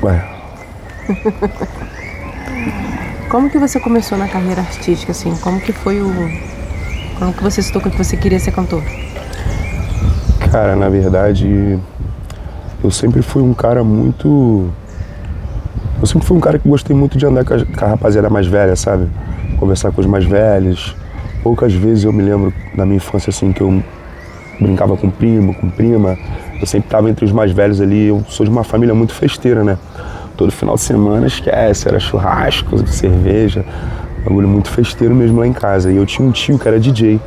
Ué. Como que você começou na carreira artística, assim? Como que você se tocou que você queria ser cantor? Cara, na verdade, eu sempre fui um cara muito... Eu sempre fui um cara que gostei muito de andar com a rapaziada mais velha, sabe? Conversar com os mais velhos. Poucas vezes eu me lembro da minha infância, assim, que eu brincava com primo, com prima. Eu sempre estava entre os mais velhos ali. Eu sou de uma família muito festeira, né? Todo final de semana, esquece, era churrasco, cerveja. Bagulho muito festeiro mesmo lá em casa. E eu tinha um tio que era DJ.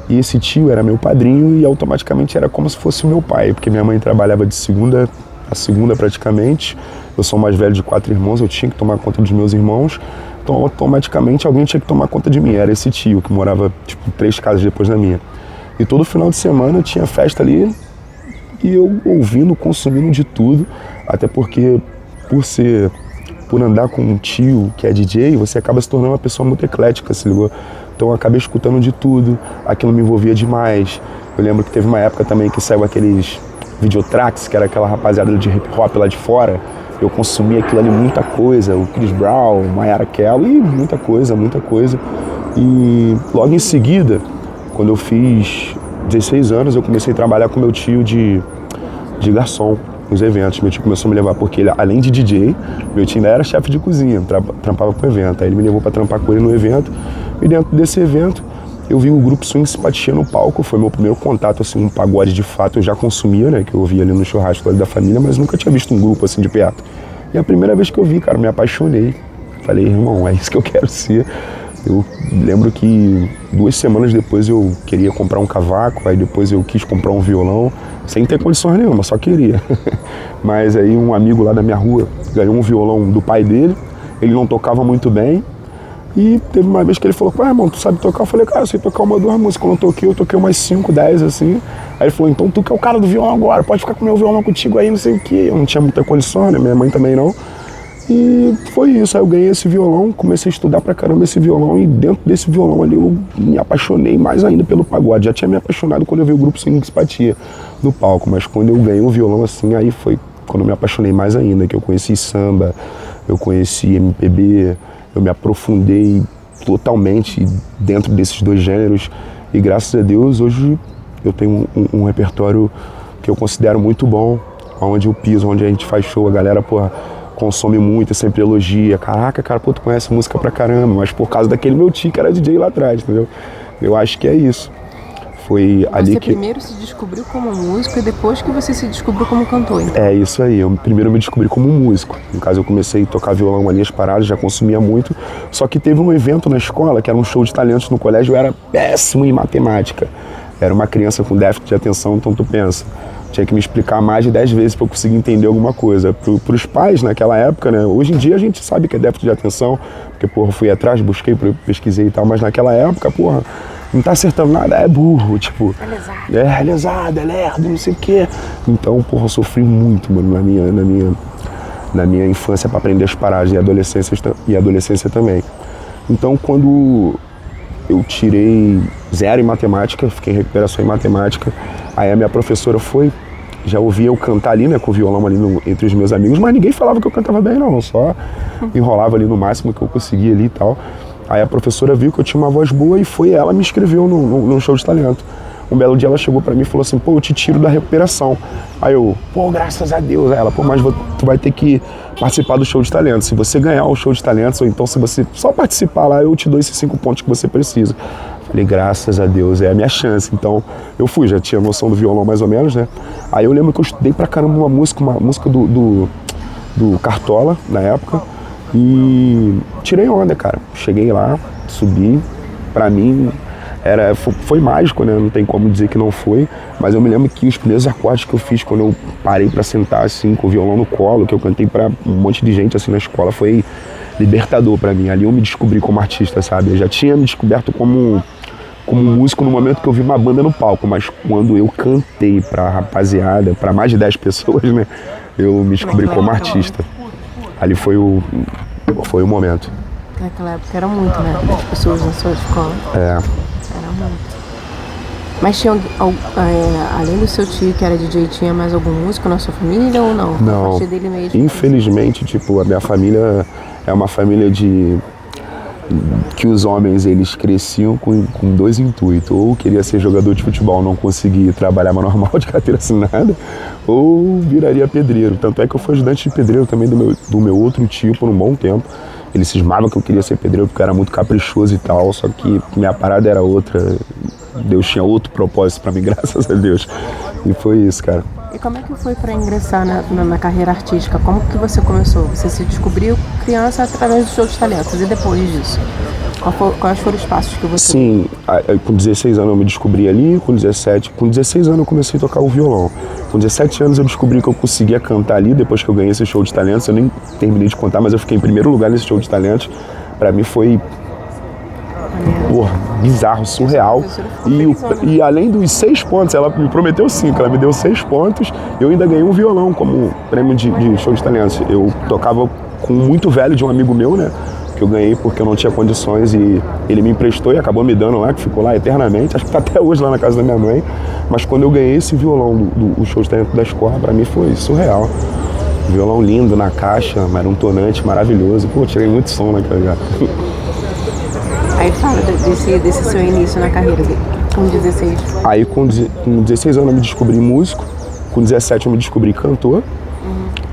E esse tio era meu padrinho e automaticamente era como se fosse o meu pai. Porque minha mãe trabalhava de segunda a segunda praticamente. Eu sou o mais velho de 4 irmãos, eu tinha que tomar conta dos meus irmãos. Então automaticamente alguém tinha que tomar conta de mim. Era esse tio que morava tipo 3 casas depois da minha. E todo final de semana tinha festa ali e eu ouvindo, consumindo de tudo. Até porque por andar com um tio que é DJ, você acaba se tornando uma pessoa muito eclética, se ligou? Então eu acabei escutando de tudo, aquilo me envolvia demais. Eu lembro que teve uma época também que saiu aqueles videotracks, que era aquela rapaziada de hip hop lá de fora. Eu consumia aquilo ali, muita coisa, o Chris Brown, Mariah Carey, e muita coisa. E logo em seguida, quando eu fiz 16 anos, eu comecei a trabalhar com meu tio de garçom nos eventos. Meu tio começou a me levar porque ele, além de DJ, meu tio ainda era chefe de cozinha, trampava com o evento. Aí ele me levou para trampar com ele no evento. E dentro desse evento, eu vi o grupo Swing Simpatia no palco. Foi meu primeiro contato, assim, um pagode de fato. Eu já consumia, né, que eu ouvia ali no churrasco ali da família, mas nunca tinha visto um grupo assim de perto. E a primeira vez que eu vi, cara, me apaixonei. Falei, irmão, é isso que eu quero ser. Eu lembro que 2 semanas depois eu queria comprar um cavaco, aí depois eu quis comprar um violão, sem ter condições nenhuma, só queria. Mas aí um amigo lá da minha rua ganhou um violão do pai dele, ele não tocava muito bem, e teve uma vez que ele falou, pô, irmão, tu sabe tocar? Eu falei, cara, eu sei tocar 1 ou 2 músicas. Quando eu toquei umas 5, 10, assim. Aí ele falou, então tu que é o cara do violão agora, pode ficar com o meu violão contigo aí, não sei o quê. Eu não tinha muita condição, né, minha mãe também não. E foi isso, aí eu ganhei esse violão, comecei a estudar pra caramba esse violão, e dentro desse violão ali eu me apaixonei mais ainda pelo pagode. Já tinha me apaixonado quando eu vi o grupo Swing Simpatia no palco, mas quando eu ganhei o violão assim, aí foi quando eu me apaixonei mais ainda, que eu conheci samba, eu conheci MPB, eu me aprofundei totalmente dentro desses 2 gêneros, e graças a Deus hoje eu tenho um repertório que eu considero muito bom, onde eu piso, onde a gente faz show, a galera, porra, consome muito, sempre elogia. Caraca, cara, pô, tu conhece música pra caramba, mas por causa daquele meu tio que era DJ lá atrás, entendeu? Eu acho que é isso. Foi ali que... Você primeiro se descobriu como músico e depois que você se descobriu como cantor, então? É isso aí, eu primeiro me descobri como músico. No caso, eu comecei a tocar violão ali, as paradas, já consumia muito. Só que teve um evento na escola, que era um show de talentos no colégio, eu era péssimo em matemática. Era uma criança com déficit de atenção, então tu pensa... Tinha que me explicar mais de 10 vezes para eu conseguir entender alguma coisa. Para os pais, naquela época, né? Hoje em dia a gente sabe que é déficit de atenção, porque, porra, fui atrás, busquei, pesquisei e tal, mas naquela época, porra, não tá acertando nada, é burro, tipo... É lesado, é lerdo, não sei o quê. Então, porra, eu sofri muito, mano, na minha infância para aprender as paradas e adolescência também. Então, quando eu tirei 0 em matemática, fiquei em recuperação em matemática, aí a minha professora já ouvia eu cantar ali, né, com o violão ali entre os meus amigos, mas ninguém falava que eu cantava bem não, só enrolava ali no máximo que eu conseguia ali e tal. Aí a professora viu que eu tinha uma voz boa e ela me inscreveu num show de talento. Um belo dia ela chegou pra mim e falou assim, pô, eu te tiro da recuperação. Aí eu, pô, graças a Deus. Aí ela, pô, mas tu vai ter que participar do show de talentos. Se você ganhar o show de talentos, ou então se você só participar lá, eu te dou esses 5 pontos que você precisa. Falei, graças a Deus, é a minha chance. Então eu fui, já tinha noção do violão mais ou menos, né? Aí eu lembro que eu estudei pra caramba uma música do Cartola, na época, e tirei onda, cara. Cheguei lá, subi, pra mim... Foi mágico, né? Não tem como dizer que não foi, mas eu me lembro que os primeiros acordes que eu fiz quando eu parei pra sentar assim com o violão no colo, que eu cantei pra um monte de gente assim na escola, foi libertador pra mim. Ali eu me descobri como artista, sabe? Eu já tinha me descoberto como músico no momento que eu vi uma banda no palco, mas quando eu cantei pra rapaziada, pra mais de 10 pessoas, né? Eu me descobri como artista. Ali foi o momento. Naquela época era muito, né? As pessoas na sua escola. É. Era muito. Mas tinha além do seu tio que era DJ, tinha mais algum músico na sua família ou não? Não. A partir dele mesmo? Infelizmente, tipo, a minha família é uma família que os homens, eles cresciam com dois intuitos. Ou queria ser jogador de futebol, não conseguia trabalhar normal de carteira assinada, ou viraria pedreiro. Tanto é que eu fui ajudante de pedreiro também do meu outro tio por um bom tempo. Ele cismava que eu queria ser pedreiro porque eu era muito caprichoso e tal, só que minha parada era outra. Deus tinha outro propósito pra mim, graças a Deus. E foi isso, cara. E como é que foi para ingressar na carreira artística? Como que você começou? Você se descobriu criança através do show de talentos. E depois disso? Quais foram os passos que você... Sim, com 16 anos eu me descobri ali, com 16 anos eu comecei a tocar o violão. Com 17 anos eu descobri que eu conseguia cantar ali, depois que eu ganhei esse show de talentos. Eu nem terminei de contar, mas eu fiquei em primeiro lugar nesse show de talentos. Pra mim foi... Porra, bizarro, surreal. E além dos 6 pontos, ela me prometeu 5, ela me deu 6 pontos. Eu ainda ganhei um violão como prêmio de show de talentos. Eu tocava com um muito velho de um amigo meu, né? Que eu ganhei porque eu não tinha condições e ele me emprestou e acabou me dando lá, que ficou lá eternamente. Acho que tá até hoje lá na casa da minha mãe. Mas quando eu ganhei esse violão do show de talento da escola, pra mim foi surreal. Violão lindo na caixa, era um tonante maravilhoso. Pô, tirei muito som naquele lugar. Aí fala desse seu início na carreira dele, com 16. Aí com 16 anos eu me descobri músico, com 17 eu me descobri cantor.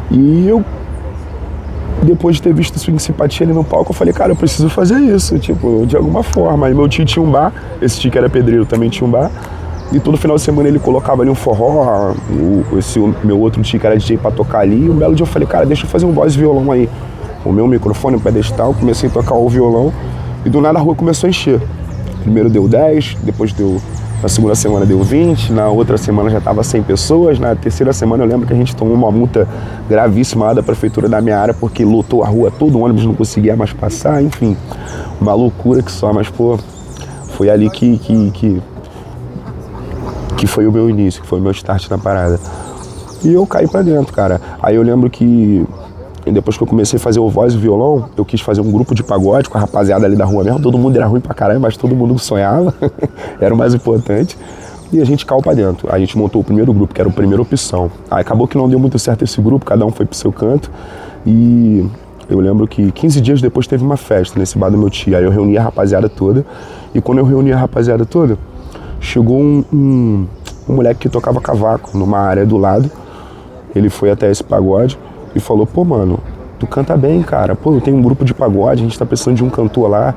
E eu, depois de ter visto Swing Simpatia ali no palco, eu falei, cara, eu preciso fazer isso, tipo, de alguma forma. Aí meu tio tinha um bar, esse tio que era pedreiro também tinha um bar. E todo final de semana ele colocava ali um forró, esse meu outro tio que era DJ pra tocar ali. E um belo dia eu falei, cara, deixa eu fazer um voz e violão aí. O meu microfone, um pedestal, comecei a tocar o violão. E do nada a rua começou a encher. Primeiro deu 10, depois na segunda semana deu 20, na outra semana já estava 100 pessoas, na terceira semana eu lembro que a gente tomou uma multa gravíssima lá da prefeitura da minha área porque lotou a rua, todo ônibus não conseguia mais passar, enfim, uma loucura que só, mas pô, foi ali que foi o meu início, que foi o meu start na parada. E eu caí pra dentro, cara. Aí eu lembro que depois que eu comecei a fazer o voz e o violão, eu quis fazer um grupo de pagode com a rapaziada ali da rua mesmo. Todo mundo era ruim pra caralho, mas todo mundo sonhava. Era o mais importante. E a gente caiu pra dentro. A gente montou o primeiro grupo, que era a primeira opção. Aí acabou que não deu muito certo esse grupo, cada um foi pro seu canto. E eu lembro que 15 dias depois teve uma festa nesse bar do meu tio. Aí eu reuni a rapaziada toda. E quando eu reuni a rapaziada toda, chegou um moleque que tocava cavaco numa área do lado. Ele foi até esse pagode e falou, pô, mano, tu canta bem, cara. Pô, eu tenho um grupo de pagode, a gente tá precisando de um cantor lá.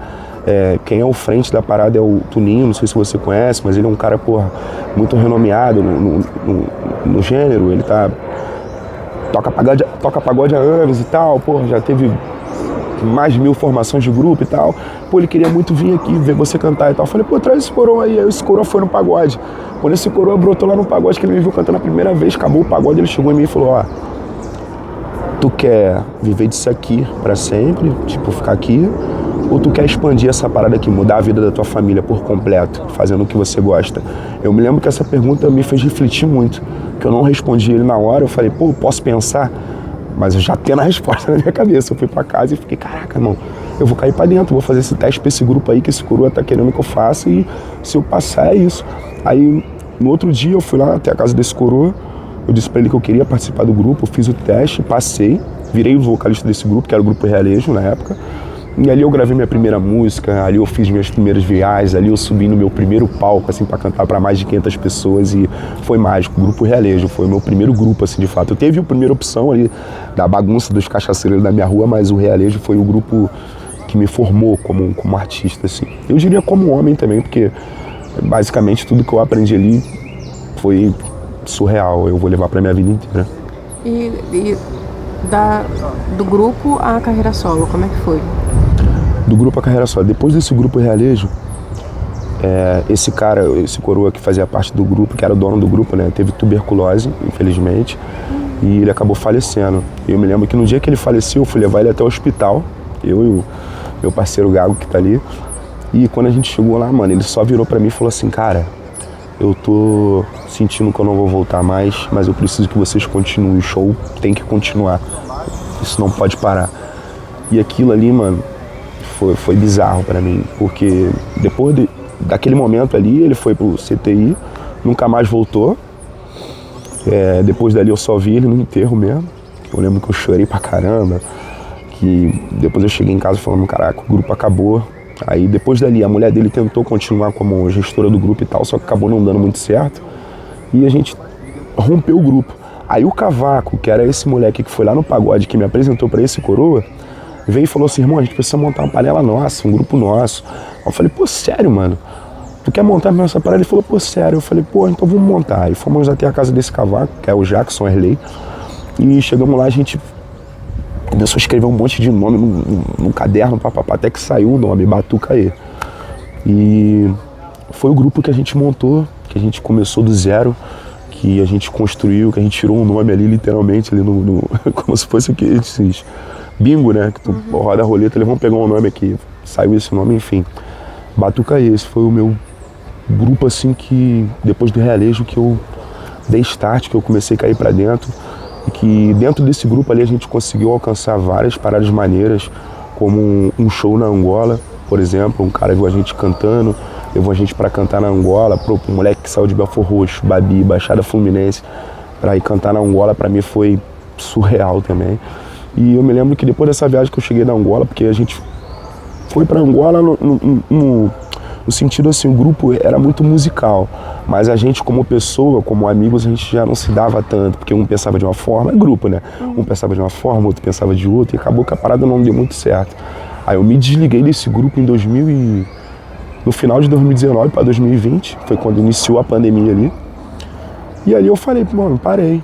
Quem é o frente da parada é o Tuninho, não sei se você conhece, mas ele é um cara, porra, muito renomeado no gênero. Ele toca pagode há anos e tal, porra, já teve mais de 1000 formações de grupo e tal. Pô, ele queria muito vir aqui ver você cantar e tal. Eu falei, pô, traz esse coroa aí. Aí esse coroa foi no pagode. Quando esse coroa brotou lá no pagode, que ele me viu cantando a primeira vez, acabou o pagode, ele chegou em mim e falou, ó, tu quer viver disso aqui pra sempre, tipo, ficar aqui, ou tu quer expandir essa parada aqui, mudar a vida da tua família por completo, fazendo o que você gosta? Eu me lembro que essa pergunta me fez refletir muito, que eu não respondi ele na hora, eu falei, pô, posso pensar? Mas eu já tendo a resposta na minha cabeça. Eu fui pra casa e fiquei, caraca, irmão, eu vou cair pra dentro, vou fazer esse teste pra esse grupo aí que esse coroa tá querendo que eu faça e se eu passar é isso. Aí, no outro dia, eu fui lá até a casa desse coroa, eu disse pra ele que eu queria participar do grupo, eu fiz o teste, passei, virei o vocalista desse grupo, que era o Grupo Realejo na época. E ali eu gravei minha primeira música, ali eu fiz minhas primeiras viagens, ali eu subi no meu primeiro palco, assim, pra cantar pra mais de 500 pessoas e foi mágico. O Grupo Realejo foi o meu primeiro grupo, assim, de fato. Eu teve a primeira opção ali da bagunça dos cachaceiros da minha rua, mas o Realejo foi o grupo que me formou como artista, assim. Eu diria como homem também, porque basicamente tudo que eu aprendi ali foi surreal, eu vou levar pra minha vida inteira. E do grupo à carreira solo, como é que foi? Do grupo à carreira solo. Depois desse Grupo Realejo, esse coroa que fazia parte do grupo, que era o dono do grupo, né, teve tuberculose, infelizmente, e ele acabou falecendo. Eu me lembro que no dia que ele faleceu, eu fui levar ele até o hospital, eu e o meu parceiro Gago, que tá ali, e quando a gente chegou lá, mano, ele só virou pra mim e falou assim, cara, eu tô sentindo que eu não vou voltar mais, mas eu preciso que vocês continuem, o show tem que continuar, isso não pode parar. E aquilo ali, mano, foi bizarro pra mim, porque depois daquele momento ali, ele foi pro CTI, nunca mais voltou. Depois dali eu só vi ele no enterro mesmo. Eu lembro que eu chorei pra caramba, que depois eu cheguei em casa falando, caraca, o grupo acabou. Aí depois dali a mulher dele tentou continuar como gestora do grupo e tal, só que acabou não dando muito certo. E a gente rompeu o grupo. Aí o Cavaco, que era esse moleque que foi lá no pagode, que me apresentou pra esse coroa, veio e falou assim, irmão, a gente precisa montar uma panela nossa, um grupo nosso. Eu falei, pô, sério, mano? Tu quer montar essa panela? Ele falou, pô, sério. Eu falei, pô, então vamos montar. E fomos até a casa desse Cavaco, que é o Jackson Erley. E chegamos lá, a gente começou a escrever um monte de nome num caderno, papapá, até que saiu o nome, Batucaê. E foi o grupo que a gente montou, que a gente começou do zero, que a gente construiu, que a gente tirou um nome ali, literalmente, ali como se fosse esses bingo, né? Que tu roda a roleta, eles vão pegar um nome aqui, saiu esse nome, enfim. Batucaê, esse foi o meu grupo, assim, que depois do Realejo que eu dei start, que eu comecei a cair pra dentro. E que dentro desse grupo ali a gente conseguiu alcançar várias paradas maneiras, como um show na Angola, por exemplo, um cara viu a gente cantando, levou a gente para cantar na Angola, um moleque que saiu de Belfor Roxo, Babi, Baixada Fluminense, para ir cantar na Angola, para mim foi surreal também. E eu me lembro que depois dessa viagem que eu cheguei na Angola, porque a gente foi para Angola no sentido assim, o grupo era muito musical, mas a gente como pessoa, como amigos, a gente já não se dava tanto, porque um pensava de uma forma, é grupo, né? Um pensava de uma forma, outro pensava de outra, e acabou que a parada não deu muito certo. Aí eu me desliguei desse grupo no final de 2019 para 2020, foi quando iniciou a pandemia ali. E ali eu falei, mano, parei.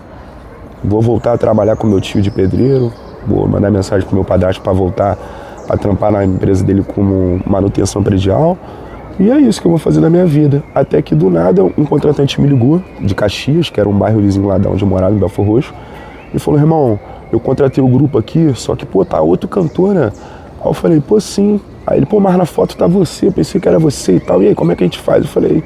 Vou voltar a trabalhar com meu tio de pedreiro, vou mandar mensagem pro meu padrasto para voltar a trampar na empresa dele como manutenção predial. E é isso que eu vou fazer na minha vida. Até que do nada um contratante me ligou, de Caxias, que era um bairro vizinho lá de onde eu morava, em Belfor Roxo, e falou, irmão, eu contratei o grupo aqui, só que, pô, tá outro cantor, né? Aí eu falei, pô, sim. Aí ele, pô, mas na foto tá você, eu pensei que era você e tal. E aí, como é que a gente faz? Eu falei,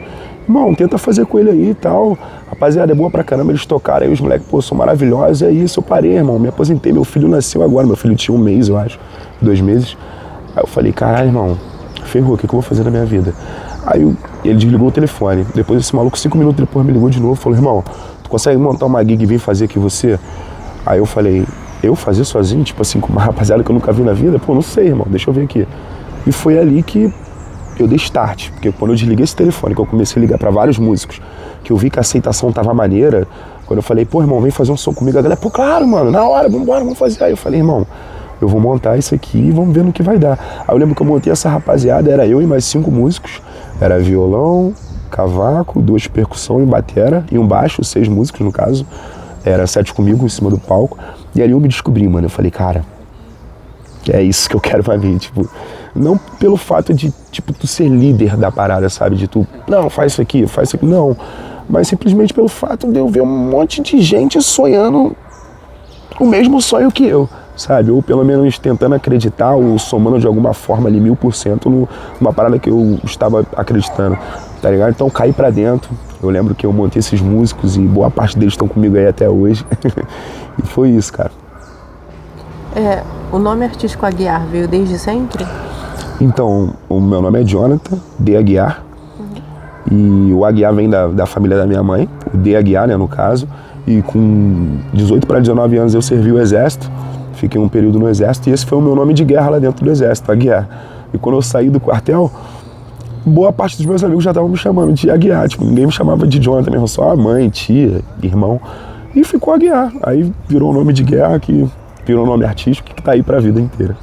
irmão, tenta fazer com ele aí e tal. Rapaziada, é boa pra caramba, eles tocaram aí, os moleques, pô, são maravilhosos. É isso, eu parei, irmão, me aposentei, meu filho nasceu agora, meu filho tinha 1 mês, eu acho, 2 meses. Aí eu falei, caralho, irmão, ferrou, o que eu vou fazer na minha vida? Aí ele desligou o telefone. Depois esse maluco, 5 minutos depois, me ligou de novo, falou, irmão, tu consegue montar uma gig e vir fazer aqui você? Aí eu falei, eu fazer sozinho? Tipo assim, com uma rapaziada que eu nunca vi na vida? Pô, não sei, irmão, deixa eu ver aqui. E foi ali que eu dei start, porque quando eu desliguei esse telefone, que eu comecei a ligar pra vários músicos, que eu vi que a aceitação tava maneira, quando eu falei, pô, irmão, vem fazer um som comigo, a galera, pô, claro, mano, na hora, vambora, vamos fazer. Aí eu falei, irmão, eu vou montar isso aqui e vamos ver no que vai dar. Aí eu lembro que eu montei essa rapaziada, era eu e mais 5 músicos, era violão, cavaco, 2 de percussão e batera, e um baixo, 6 músicos no caso, era 7 comigo em cima do palco, e ali eu me descobri, mano, eu falei, cara, é isso que eu quero pra mim, tipo, não pelo fato de, tipo, tu ser líder da parada, sabe, de tu, não, faz isso aqui, não, mas simplesmente pelo fato de eu ver um monte de gente sonhando o mesmo sonho que eu, sabe, ou pelo menos tentando acreditar ou somando de alguma forma ali 1000% numa parada que eu estava acreditando, tá ligado? Então caí pra dentro, eu lembro que eu montei esses músicos e boa parte deles estão comigo aí até hoje, e foi isso, cara. O nome artístico Aguiar veio desde sempre? Então, o meu nome é Jonathan D. Aguiar, e o Aguiar vem da família da minha mãe, o D. Aguiar, né, no caso, e com 18 para 19 anos eu servi o exército, fiquei um período no exército, e esse foi o meu nome de guerra lá dentro do exército, Aguiar. E quando eu saí do quartel, boa parte dos meus amigos já estavam me chamando de Aguiar, tipo, ninguém me chamava de Jonathan mesmo, só a mãe, tia, irmão, e ficou Aguiar. Aí virou o nome de guerra, que virou o nome artístico, que tá aí pra vida inteira.